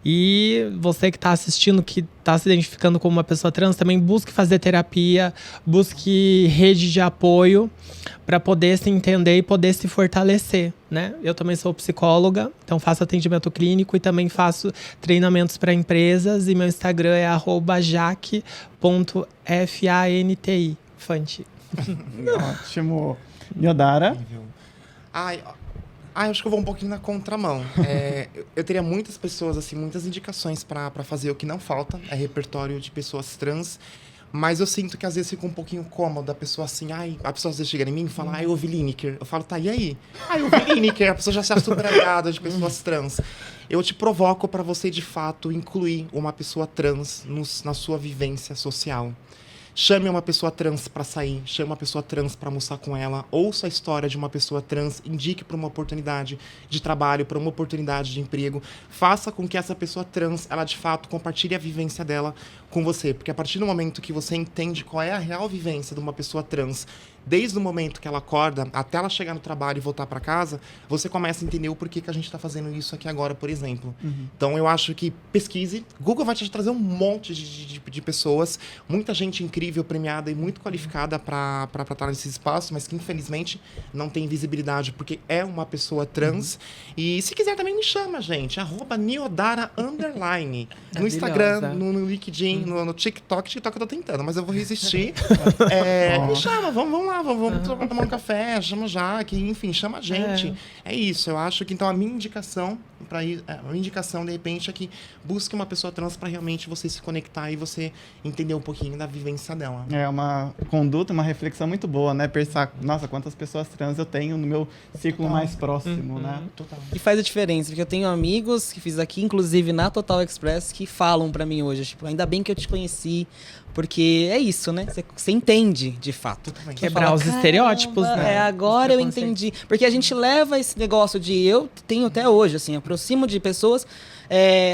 E você que está assistindo, que está se identificando como uma pessoa trans, também busque fazer terapia, busque rede de apoio para poder se entender e poder se fortalecer, né? Eu também sou psicóloga, então faço atendimento clínico e também faço treinamentos para empresas. E meu Instagram é @jaque.fanti. Fanti. Ótimo. Yodara? Acho que eu vou um pouquinho na contramão. Eu teria muitas pessoas, assim, muitas indicações para fazer. O que não falta é repertório de pessoas trans. Mas eu sinto que às vezes fica um pouquinho cômodo a pessoa assim, a pessoa às vezes chega em mim e fala, eu ouvi Lineker. Eu falo, tá, e aí? Eu ouvi Lineker. A pessoa já se acha super aliada de pessoas trans. Eu te provoco para você, de fato, incluir uma pessoa trans na sua vivência social. Chame uma pessoa trans para sair, chame uma pessoa trans para almoçar com ela, ouça a história de uma pessoa trans, indique para uma oportunidade de trabalho, para uma oportunidade de emprego, faça com que essa pessoa trans, ela de fato compartilhe a vivência dela com você, porque a partir do momento que você entende qual é a real vivência de uma pessoa trans, desde o momento que ela acorda até ela chegar no trabalho e voltar para casa, você começa a entender o porquê que a gente está fazendo isso aqui agora, por exemplo. Então eu acho que pesquise, Google vai te trazer um monte de pessoas, muita gente incrível, premiada e muito qualificada para estar nesse espaço, mas que infelizmente não tem visibilidade porque é uma pessoa trans. E se quiser também me chama, gente, @niodara_. No Instagram, no LinkedIn, no TikTok eu tô tentando, mas eu vou resistir. Me chama, vamos lá, vamos tomar um café, chama o Jaque, enfim, chama a gente. É isso, eu acho que então a minha indicação de repente é que busque uma pessoa trans para realmente você se conectar e você entender um pouquinho da vivência dela. É uma conduta, uma reflexão muito boa, né? Pensar, nossa, quantas pessoas trans eu tenho no meu círculo mais próximo, né? Total. E faz a diferença, porque eu tenho amigos que fiz aqui, inclusive na Total Express, que falam pra mim hoje, tipo, ainda bem que eu te conheci, porque é isso, né? Você entende, de fato. Quebrar os estereótipos, né? Agora eu entendi. Porque a gente leva esse negócio de... Eu tenho até hoje, assim, aproximo de pessoas...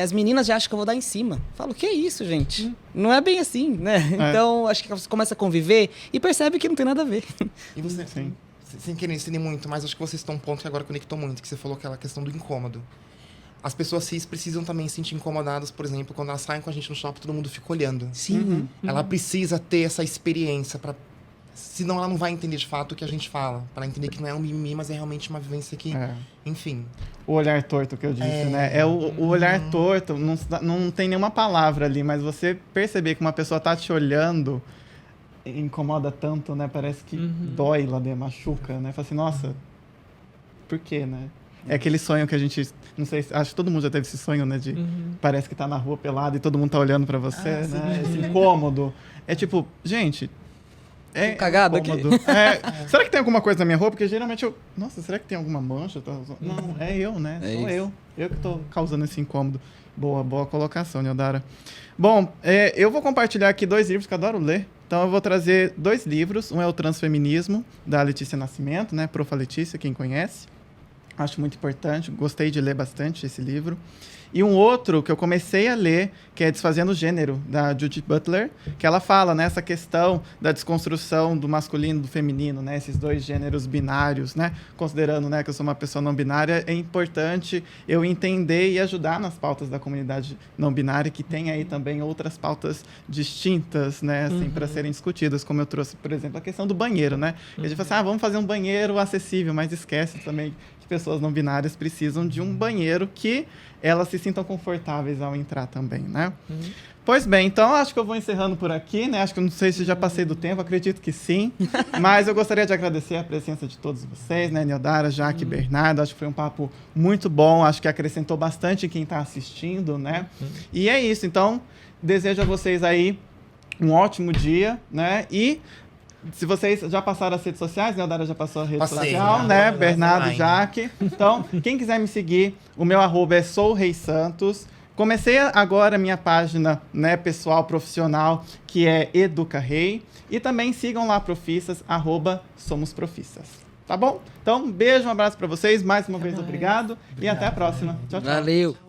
as meninas já acham que eu vou dar em cima. Falo, que é isso, gente? Não é bem assim, né? Então, acho que você começa a conviver e percebe que não tem nada a ver. E você, Sim. Sem querer estender muito, mas acho que vocês estão um ponto que agora conectou muito, que você falou aquela questão do incômodo. As pessoas cis precisam também se sentir incomodadas, por exemplo, quando elas saem com a gente no shopping, todo mundo fica olhando. Sim. Ela precisa ter essa experiência, senão ela não vai entender de fato o que a gente fala. Para ela entender que não é um mimimi, mas é realmente uma vivência que, enfim... O olhar torto que eu disse, né? É o olhar torto, não tem nenhuma palavra ali, mas você perceber que uma pessoa tá te olhando incomoda tanto, né? Parece que dói lá dentro, machuca, né? Fala assim, nossa, por quê, né? É aquele sonho que a gente, não sei, acho que todo mundo já teve esse sonho, né? De parece que tá na rua pelado e todo mundo tá olhando pra você, né? Esse incômodo. É tipo, gente, É cagado incômodo. Será que tem alguma coisa na minha roupa? Porque geralmente eu... Nossa, será que tem alguma mancha? Não, é eu, né? É Sou isso. eu. Eu que tô causando esse incômodo. Boa colocação, Neodara. Bom, eu vou compartilhar aqui 2 livros que eu adoro ler. Então eu vou trazer 2 livros. Um é o Transfeminismo, da Letícia Nascimento, né? Profa. Letícia, quem conhece. Acho muito importante. Gostei de ler bastante esse livro. E um outro que eu comecei a ler, que é Desfazendo o Gênero, da Judith Butler, que ela fala nessa questão da desconstrução do masculino e do feminino, né? Esses 2 gêneros binários, né? Considerando, né, que eu sou uma pessoa não binária, é importante eu entender e ajudar nas pautas da comunidade não binária, que tem aí também outras pautas distintas, né, assim, para serem discutidas, como eu trouxe, por exemplo, a questão do banheiro, né? A gente fala assim, vamos fazer um banheiro acessível, mas esquece também que pessoas não binárias precisam de um banheiro que elas se sintam confortáveis ao entrar também, né? Pois bem, então acho que eu vou encerrando por aqui, né? Acho que eu não sei se já passei do tempo, acredito que sim. Mas eu gostaria de agradecer a presença de todos vocês, né? Neodara, Jaque, Bernardo. Acho que foi um papo muito bom, acho que acrescentou bastante quem está assistindo, né? E é isso, então desejo a vocês aí um ótimo dia, né? E se vocês já passaram as redes sociais, né? A Dara já passou a rede social, né? Bernardo, Jaque. Então, quem quiser me seguir, o meu @é soureisantos. Comecei agora a minha página, né, pessoal, profissional, que é EducaRei. E também sigam lá, profissas, @somosprofissas. Tá bom? Então, um beijo, um abraço para vocês. Mais uma vez, obrigado. E até a próxima. Tchau, tchau. Valeu.